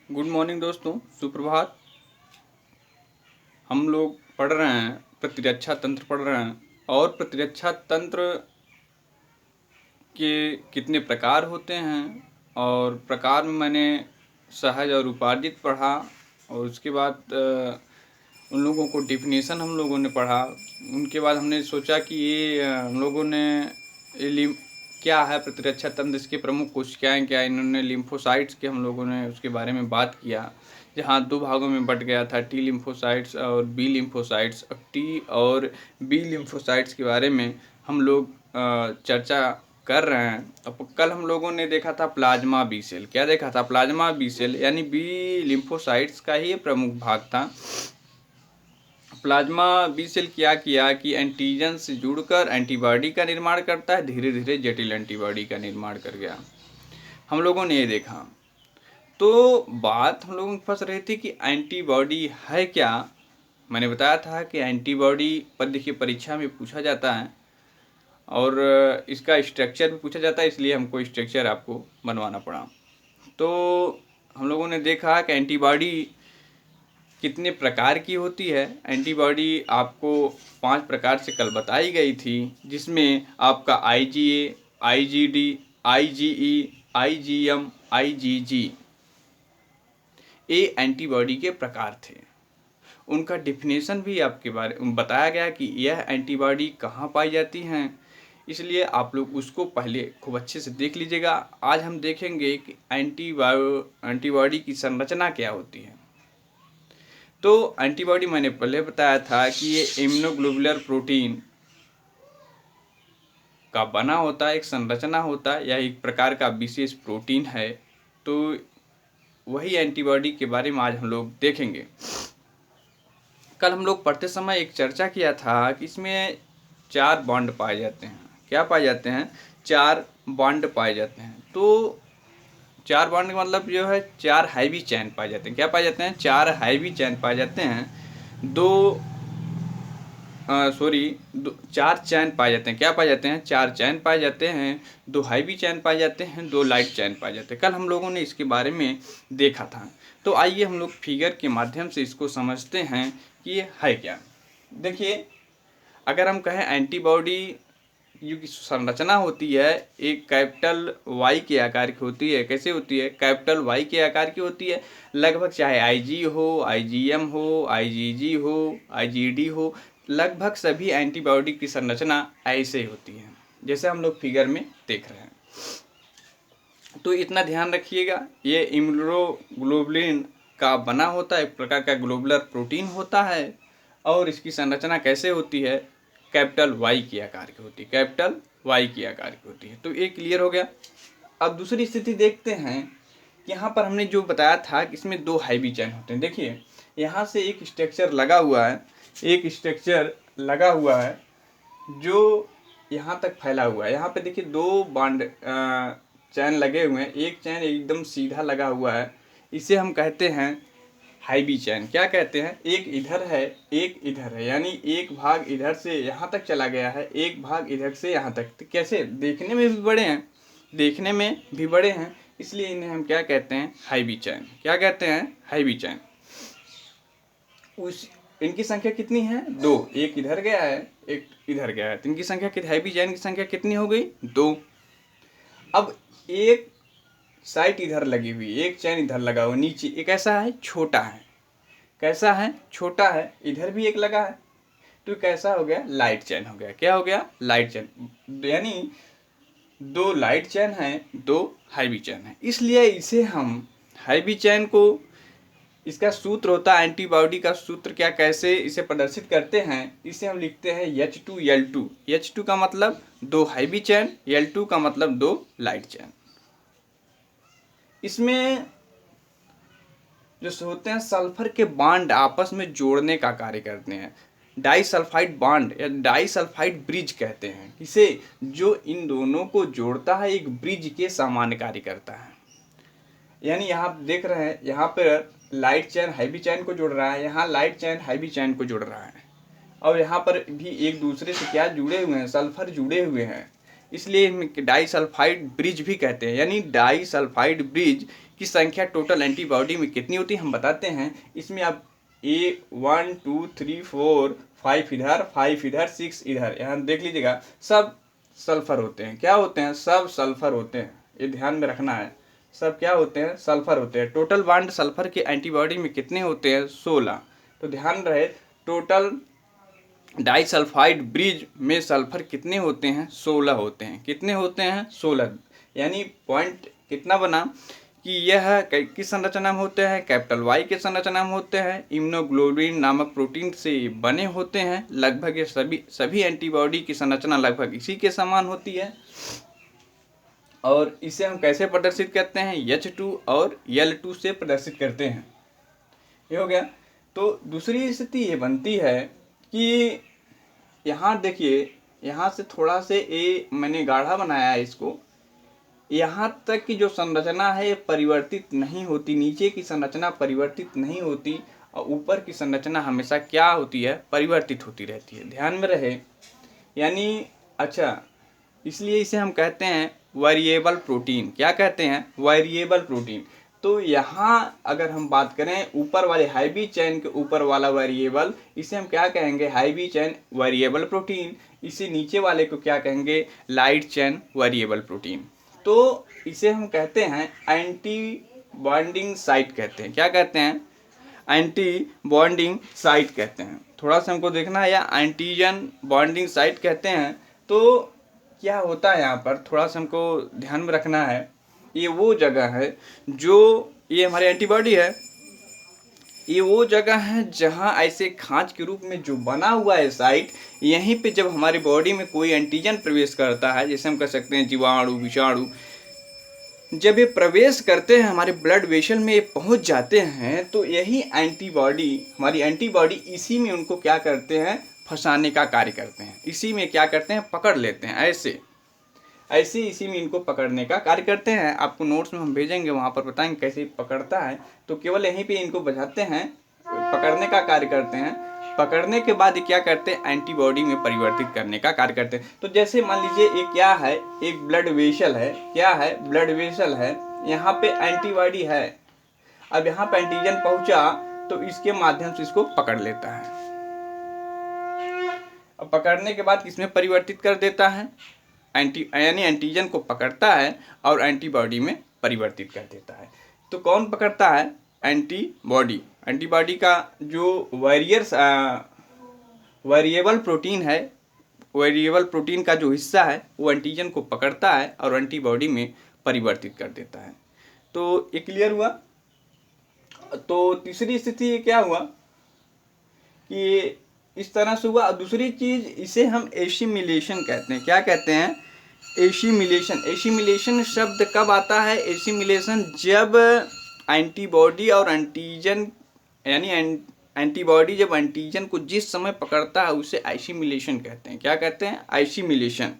Good morning दोस्तों, सुप्रभात। हम लोग पढ़ रहे हैं, प्रतिरक्षा तंत्र पढ़ रहे हैं। और प्रतिरक्षा तंत्र के कितने प्रकार होते हैं, और प्रकार में मैंने सहज और उपार्जित पढ़ा। और उसके बाद उन लोगों को डिफिनेशन हम लोगों ने पढ़ा। उनके बाद हमने सोचा कि ये हम लोगों ने क्या है प्रतिरक्षा तंत्र, इसके प्रमुख कोशिकाएं क्या, इन्होंने लिम्फोसाइट्स के हम लोगों ने उसके बारे में बात किया, जहाँ दो भागों में बट गया था, टी लिम्फोसाइट्स और बी लिम्फोसाइट्स। अब टी और बी लिम्फोसाइट्स के बारे में हम लोग चर्चा कर रहे हैं। अब कल हम लोगों ने देखा था प्लाज्मा बी सेल। क्या देखा था? प्लाज्मा बी सेल यानी बी लिम्फोसाइट्स का ही प्रमुख भाग था। प्लाज्मा बी सेल क्या किया कि एंटीजन से जुड़कर एंटीबॉडी का निर्माण करता है, धीरे धीरे जटिल एंटीबॉडी का निर्माण कर गया। हम लोगों ने ये देखा। तो बात हम लोगों की फंस रही थी कि एंटीबॉडी है क्या। मैंने बताया था कि एंटीबॉडी पर देखिए परीक्षा में पूछा जाता है और इसका स्ट्रक्चर भी पूछा जाता है, इसलिए हमको स्ट्रक्चर आपको बनवाना पड़ा। तो हम लोगों ने देखा कि एंटीबॉडी कितने प्रकार की होती है। एंटीबॉडी आपको 5 प्रकार से कल बताई गई थी, जिसमें आपका IgA, IgD, IgE, IgM, IgG ये एंटीबॉडी के प्रकार थे। उनका डिफिनेशन भी आपके बारे में बताया गया कि यह एंटीबॉडी कहाँ पाई जाती हैं, इसलिए आप लोग उसको पहले खूब अच्छे से देख लीजिएगा। आज हम देखेंगे कि एंटीबॉडी की संरचना क्या होती है। तो एंटीबॉडी मैंने पहले बताया था कि ये इम्यूनोग्लोबुलर प्रोटीन का बना होता है, एक संरचना होता है, यह एक प्रकार का विशेष प्रोटीन है। तो वही एंटीबॉडी के बारे में आज हम लोग देखेंगे। कल हम लोग पढ़ते समय एक चर्चा किया था कि इसमें 4 बॉन्ड पाए जाते हैं। क्या पाए जाते हैं? 4 बॉन्ड पाए जाते हैं। तो 4 बॉन्ड का मतलब जो है 4 हैवी चैन पाए जाते हैं। क्या पाए जाते हैं? 4 हैवी चैन पाए जाते हैं। 4 चैन पाए जाते हैं। क्या पाए जाते हैं? 4 चैन पाए जाते हैं। 2 हैवी चैन पाए जाते हैं, 2 लाइट चैन पाए जाते हैं। कल हम लोगों ने इसके बारे में देखा था। तो आइए हम लोग फिगर के माध्यम से इसको समझते हैं कि ये है क्या। देखिए, अगर हम कहें एंटीबॉडी की संरचना होती है, एक कैपिटल वाई के आकार की होती है। कैसे होती है? कैपिटल वाई के आकार की होती है। लगभग चाहे IG हो, IgM हो, IgG हो, IgD हो, लगभग सभी एंटीबॉडी की संरचना ऐसे ही होती है, जैसे हम लोग फिगर में देख रहे हैं। तो इतना ध्यान रखिएगा, ये इम्यूनोग्लोबुलिन का बना होता है, एक प्रकार का ग्लोबुलर प्रोटीन होता है। और इसकी संरचना कैसे होती है? कैपिटल वाई की आकार की होती है। कैपिटल वाई की आकार की होती है। तो ये क्लियर हो गया। अब दूसरी स्थिति देखते हैं। यहाँ पर हमने जो बताया था कि इसमें 2 हैवी चैन होते हैं। देखिए, यहाँ से एक स्ट्रक्चर लगा हुआ है, एक स्ट्रक्चर लगा हुआ है जो यहाँ तक फैला हुआ है। यहाँ पे देखिए 2 बॉन्ड चैन लगे हुए हैं। एक चैन एकदम सीधा लगा हुआ है, इसे हम कहते हैं हैवी चैन। क्या कहते हैं? एक इधर है, एक इधर है, यानी एक भाग इधर से यहाँ तक चला गया है, एक भाग इधर से यहाँ तक। तो कैसे? देखने में भी बड़े हैं, देखने में भी बड़े हैं, इसलिए इन्हें हम क्या कहते हैं? Heavy chain. क्या कहते हैं? Heavy chain. इनकी संख्या कितनी है? 2। एक इधर गया है, एक इधर गया है, तो इनकी संख्या हैवी चैन की संख्या कितनी हो गई? 2। अब एक साइड इधर लगी हुई, एक चैन इधर लगा हुआ नीचे, एक ऐसा है छोटा है। कैसा है? छोटा है। इधर भी एक लगा है, तो कैसा हो गया? लाइट चैन हो गया। क्या हो गया? Light chain. यानी 2 लाइट चैन है, 2 हैवी चैन है, इसलिए इसे हम हैवी चैन को, इसका सूत्र होता है एंटीबॉडी का सूत्र। क्या, कैसे इसे प्रदर्शित करते हैं? इसे हम लिखते हैं H2L2। H2 का मतलब 2 हैवी चैन, L2 का मतलब 2 लाइट चैन। इसमें जो होते हैं सल्फर के बॉन्ड आपस में जोड़ने का कार्य करते हैं। डाइसल्फाइड बॉन्ड या डाइसल्फाइड ब्रिज कहते हैं इसे, जो इन दोनों को जोड़ता है, एक ब्रिज के समान कार्य करता है। यानी यहाँ देख रहे हैं, यहाँ पर लाइट चैन हैवी चैन को जोड़ रहा है, यहाँ लाइट चैन हैवी चैन को जोड़ रहा है, और यहाँ पर भी एक दूसरे से क्या जुड़े हुए हैं? सल्फर जुड़े हुए हैं। इसलिए इन्हें डाइसल्फाइड ब्रिज भी कहते हैं। यानी डाइसल्फाइड ब्रिज की संख्या टोटल एंटीबॉडी में कितनी होती है हम बताते हैं। इसमें आप 1 2 3 4 5 इधर 5 इधर 6 इधर, यहाँ देख लीजिएगा, सब सल्फर होते हैं। क्या होते हैं? सब सल्फर होते हैं, ये ध्यान में रखना है। सब क्या होते हैं? सल्फर होते हैं। टोटल बॉन्ड सल्फर के एंटीबॉडी में कितने होते हैं? 16। तो ध्यान रहे, टोटल डाइसल्फाइड ब्रिज में सल्फर कितने होते हैं? 16 होते हैं। कितने होते हैं? 16। यानी पॉइंट कितना बना कि यह किस संरचना में होते हैं? कैपिटल वाई के संरचना में होते हैं। इम्यूनोग्लोबुलिन नामक प्रोटीन से बने होते हैं। लगभग ये सभी एंटीबॉडी की संरचना लगभग इसी के समान होती है। और इसे हम कैसे प्रदर्शित करते हैं? H2 और L2 से प्रदर्शित करते हैं। ये हो गया। तो दूसरी स्थिति ये बनती है कि यहाँ देखिए, यहाँ से थोड़ा से ये मैंने गाढ़ा बनाया है इसको, यहाँ तक की जो संरचना है ये परिवर्तित नहीं होती, नीचे की संरचना परिवर्तित नहीं होती और ऊपर की संरचना हमेशा क्या होती है? परिवर्तित होती रहती है। ध्यान में रहे। यानी अच्छा, इसलिए इसे हम कहते हैं वेरिएबल प्रोटीन। क्या कहते हैं? Variable protein. तो यहाँ अगर हम बात करें ऊपर वाले हैवी चेन के ऊपर वाला वेरिएबल, इसे हम क्या कहेंगे? Heavy chain variable protein. इसे नीचे वाले को क्या कहेंगे? Light chain variable protein. तो इसे हम कहते हैं एंटी बॉन्डिंग साइट कहते हैं। क्या कहते हैं? एंटी बॉन्डिंग साइट कहते हैं। थोड़ा सा हमको देखना है, या एंटीजन बॉन्डिंग साइट कहते हैं। तो क्या होता है यहाँ पर, थोड़ा सा हमको ध्यान में रखना है। ये वो जगह है जो, ये हमारी एंटीबॉडी है, ये वो जगह है जहाँ ऐसे खांच के रूप में जो बना हुआ है साइट, यहीं पे जब हमारी बॉडी में कोई एंटीजन प्रवेश करता है, जैसे हम कह सकते हैं जीवाणु, विषाणु, जब ये प्रवेश करते हैं हमारे ब्लड वेसल में, ये पहुंच जाते हैं, तो यही एंटीबॉडी, हमारी एंटीबॉडी इसी में उनको क्या करते हैं? फंसाने का कार्य करते हैं। इसी में क्या करते हैं? पकड़ लेते हैं। ऐसे ऐसे इसी में इनको पकड़ने का कार्य करते हैं। आपको नोट्स में हम भेजेंगे, वहाँ पर बताएंगे कैसे पकड़ता है। तो केवल यहीं पे इनको बजाते हैं, पकड़ने का कार्य करते हैं। पकड़ने के बाद ये क्या करते हैं? एंटीबॉडी में परिवर्तित करने का कार्य करते हैं। तो जैसे मान लीजिए ये क्या है? एक ब्लड वेसल है। क्या है? ब्लड वेसल है। यहाँ पे एंटीबॉडी है। अब यहाँ पे एंटीजन पहुंचा तो इसके माध्यम से इसको पकड़ लेता है। अब पकड़ने के बाद इसमें परिवर्तित कर देता है, यानी एंटीजन को पकड़ता है और एंटीबॉडी में परिवर्तित कर देता है। तो कौन पकड़ता है? एंटीबॉडी। एंटीबॉडी का जो वेरिएबल प्रोटीन है, वेरिएबल प्रोटीन का जो हिस्सा है वो एंटीजन को पकड़ता है और एंटीबॉडी में परिवर्तित कर देता है। तो ये क्लियर हुआ। तो तीसरी स्थिति क्या हुआ कि इस तरह से हुआ। दूसरी चीज, इसे हम एसिमिलेशन कहते हैं। क्या कहते हैं? एसिमिलेशन। एसिमिलेशन शब्द कब आता है? एसिमिलेशन जब एंटीबॉडी और एंटीजन, यानी एंटीबॉडी जब एंटीजन को जिस समय पकड़ता है उसे एसिमिलेशन कहते हैं। क्या कहते हैं? एसिमिलेशन।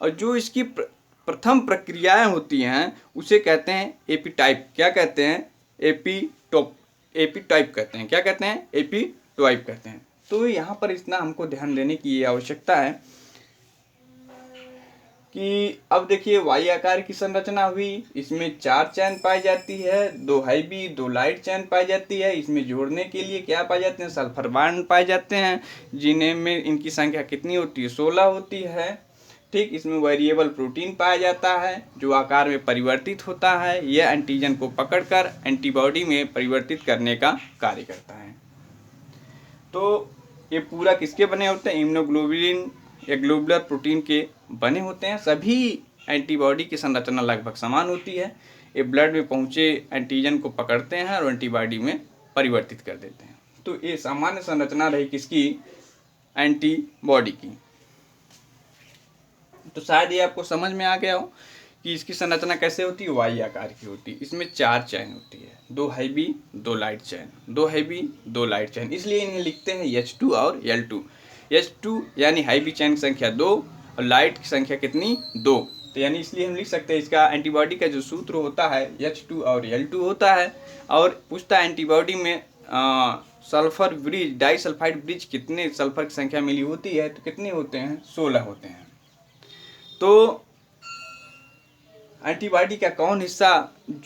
और जो इसकी प्रथम प्रक्रियाएं होती हैं उसे कहते हैं एपीटाइप। क्या कहते हैं? एपीटाइप कहते हैं। क्या कहते हैं? एपीटाइप कहते हैं। तो यहाँ पर इतना हमको ध्यान देने की आवश्यकता है कि अब देखिए वाई आकार की संरचना हुई। इसमें 4 चैन पाई जाती है, 2 हैवी 2 लाइट चैन पाई जाती है। इसमें जोड़ने के लिए क्या पाए जाते हैं? सल्फर बॉन्ड पाए जाते हैं, जिन्हें में इनकी संख्या कितनी होती है? 16 होती है। ठीक, इसमें वेरिएबल प्रोटीन पाया जाता है जो आकार में परिवर्तित होता है। यह एंटीजन को पकड़कर एंटीबॉडी में परिवर्तित करने का कार्य करता है। तो ये पूरा किसके बने होते हैं? इम्यूनोग्लोबुलिन या ग्लोबुलर प्रोटीन के बने होते हैं। सभी एंटीबॉडी की संरचना लगभग समान होती है। ये ब्लड में पहुँचे एंटीजन को पकड़ते हैं और एंटीबॉडी में परिवर्तित कर देते हैं। तो ये सामान्य संरचना रही किसकी? एंटीबॉडी की। तो शायद ये आपको समझ में आ गया हो कि इसकी संरचना कैसे होती है? वाई आकार की होती है। इसमें 4 चैन होती है, 2 heavy 2 light chain, 2 heavy 2 light chain. इसलिए इन्हें लिखते हैं H2 और L2। H2 यानी हैवी चैन की संख्या 2 और लाइट की संख्या कितनी? 2। तो यानी इसलिए हम लिख सकते हैं इसका एंटीबॉडी का जो सूत्र होता है H2 और L2 होता है। और पूछता है एंटीबॉडी में सल्फर ब्रिज, डाइसल्फाइड ब्रिज कितने सल्फर की संख्या मिली होती है? तो कितने होते हैं? 16 होते हैं। तो एंटीबॉडी का कौन हिस्सा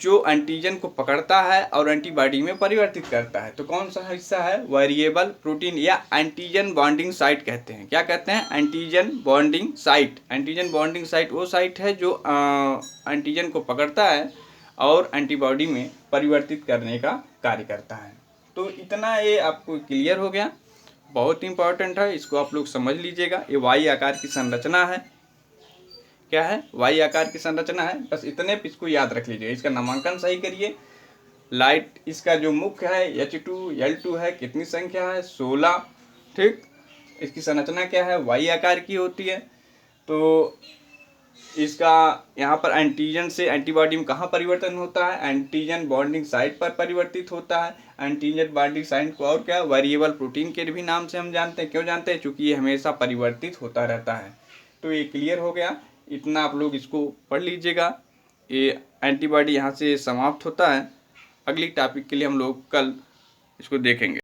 जो एंटीजन को पकड़ता है और एंटीबॉडी में परिवर्तित करता है, तो कौन सा हिस्सा है? वेरिएबल प्रोटीन या एंटीजन बॉन्डिंग साइट कहते हैं। क्या कहते हैं? Antigen bonding site. Antigen bonding site वो साइट है जो एंटीजन को पकड़ता है और एंटीबॉडी में परिवर्तित करने का कार्य करता है। तो इतना ये आपको क्लियर हो गया, बहुत इंपॉर्टेंट है, इसको आप लोग समझ लीजिएगा। ये वाई आकार की संरचना है। क्या है? वाई आकार की संरचना है। बस इतने पे इसको याद रख लीजिए, इसका नामांकन सही करिए। लाइट इसका जो मुख्य है H2L2 है, कितनी संख्या है? 16। ठीक, इसकी संरचना क्या है? वाई आकार की होती है। तो इसका यहाँ पर एंटीजन से एंटीबॉडी में कहाँ परिवर्तन होता है? एंटीजन बॉन्डिंग साइट पर परिवर्तित होता है। एंटीजन बॉन्डिंग साइट को और क्या, वेरिएबल प्रोटीन के भी नाम से हम जानते हैं। क्यों जानते हैं? क्योंकि ये हमेशा परिवर्तित होता रहता है। तो ये क्लियर हो गया, इतना आप लोग इसको पढ़ लीजिएगा। ये एंटीबॉडी यहाँ से समाप्त होता है। अगली टॉपिक के लिए हम लोग कल इसको देखेंगे।